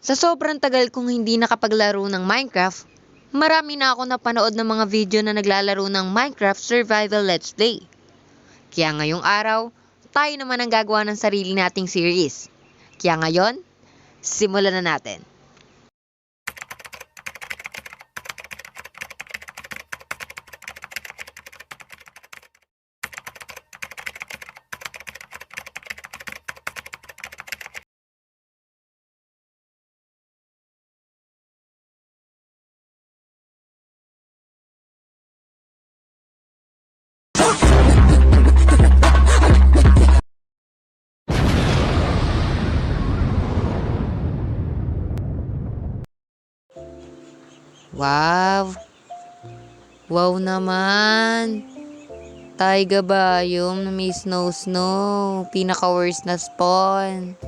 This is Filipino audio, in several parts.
Sa sobrang tagal kong hindi nakapaglaro ng Minecraft, marami na ako napanood ng mga video na naglalaro ng Minecraft Survival Let's Play. Kaya ngayong araw, tayo naman ang gagawa ng sarili nating series. Kaya ngayon, simulan na natin. Wow! Wow naman! Taiga Biome na may snow. Pinaka-worst na spawn.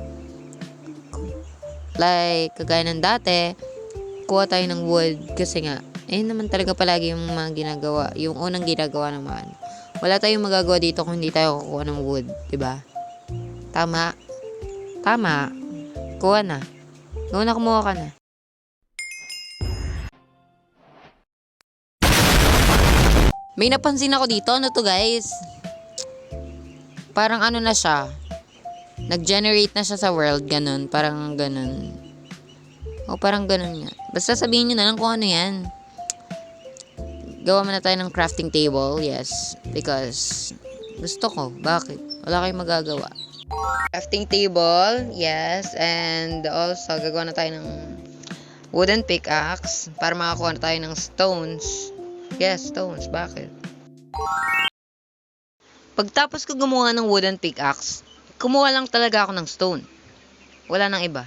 Like, kagaya ng dati, kuha tayo ng wood kasi nga, naman talaga palagi yung mga ginagawa. Yung unang ginagawa naman. Wala tayong magagawa dito kung hindi tayo kukuha ng wood. Diba? Tama. Tama. Kuha na. Kumuha ka na. May napansin ako dito. Ano to, guys? Parang ano na siya. Nag-generate na siya sa world. Ganun. Parang ganun. O parang ganun nga. Basta sabihin nyo na lang kung ano yan. Gawa muna tayo ng crafting table. Yes. Because gusto ko. Bakit? Wala kayong magagawa. Crafting table. Yes. And also, gagawa na tayo ng wooden pickaxe para makakuha na tayo ng stones. Yes, stones. Bakit? Pagtapos ko gumawa ng wooden pickaxe, kumuha lang talaga ako ng stone. Wala nang iba.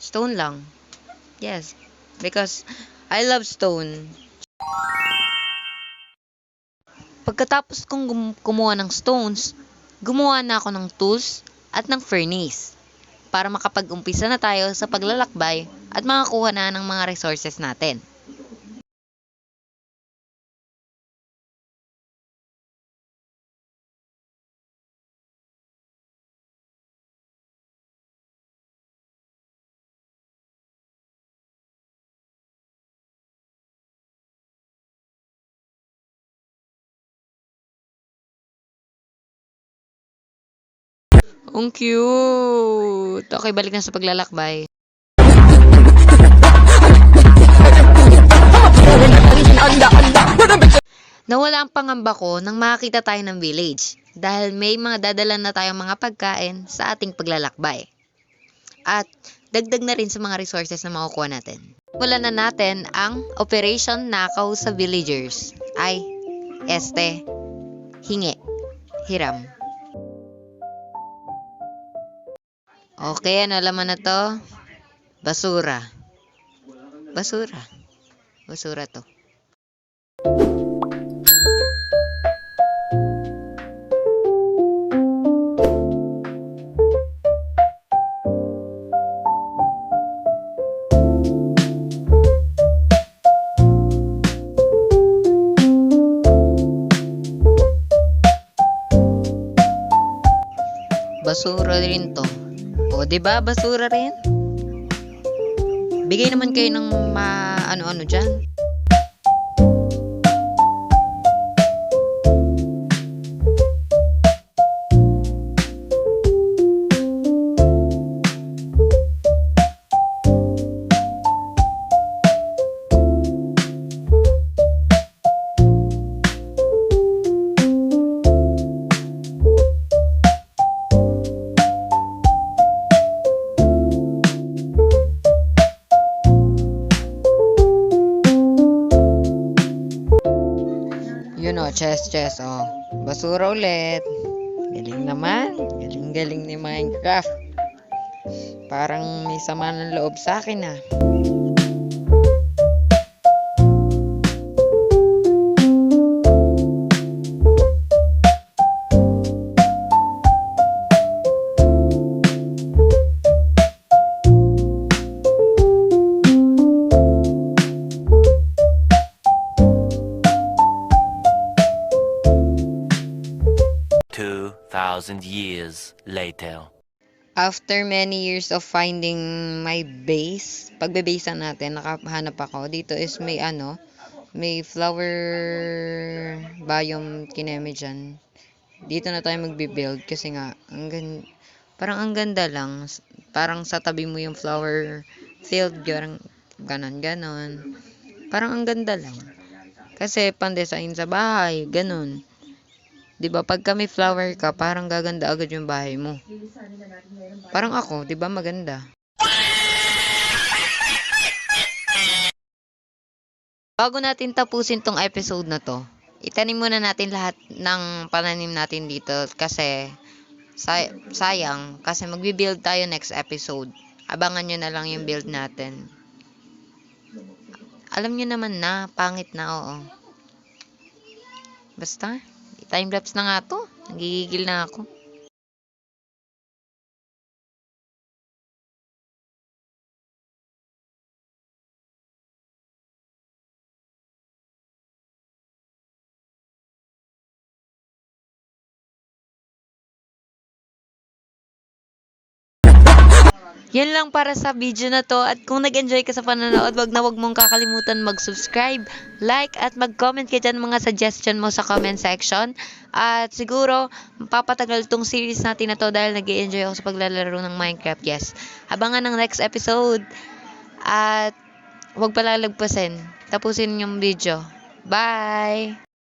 Stone lang. Yes. Because I love stone. Pagkatapos kong kumuha ng stones, gumawa na ako ng tools at ng furnace para makapag-umpisa na tayo sa paglalakbay at makakuha na ng mga resources natin. Ang cute! Okay, balik na sa paglalakbay. Nawala ang pangamba ko nang makakita tayo ng village dahil may mga dadalan na tayong mga pagkain sa ating paglalakbay. At dagdag na rin sa mga resources na makukuha natin. Wala na natin ang Operation Nakaw sa Villagers. Hingi, hiram. Okay, ano laman na to? Basura. Basura to. Basura rin to. O, diba? Basura rin. Bigay naman kayo ng ano-ano dyan. Yun o, chest, oh. Basura ulit. Galing naman. Galing ni Minecraft. Parang may sama ng loob sa akin ah. Thousand years later. After many years of finding my base, pagbe-basean natin, nakahanap ako. Dito is may flower biome kineme dyan. Dito na tayo magbe-build kasi nga, parang ang ganda lang. Parang sa tabi mo yung flower field, ganon, ganon. Parang ang ganda lang. Kasi pan-design sa bahay, ganon. 'Di ba pag may flower ka, parang gaganda agad yung bahay mo. Parang ako, 'di ba maganda. Bago natin tapusin tong episode na to, itanim muna natin lahat ng pananim natin dito kasi sayang kasi magbi-build tayo next episode. Abangan nyo na lang yung build natin. Alam nyo naman na, pangit na, oo. Basta, time-lapse na nga to. Nagigigil na ako. Yan lang para sa video na to. At kung nag-enjoy ka sa panonood, wag mong kakalimutan mag-subscribe, like, at mag-comment ka dyan mga suggestion mo sa comment section. At siguro, papatagal tong series natin na to dahil nag-enjoy ako sa paglalaro ng Minecraft. Yes. Abangan ng next episode. At wag palalagpasin. Tapusin yung video. Bye!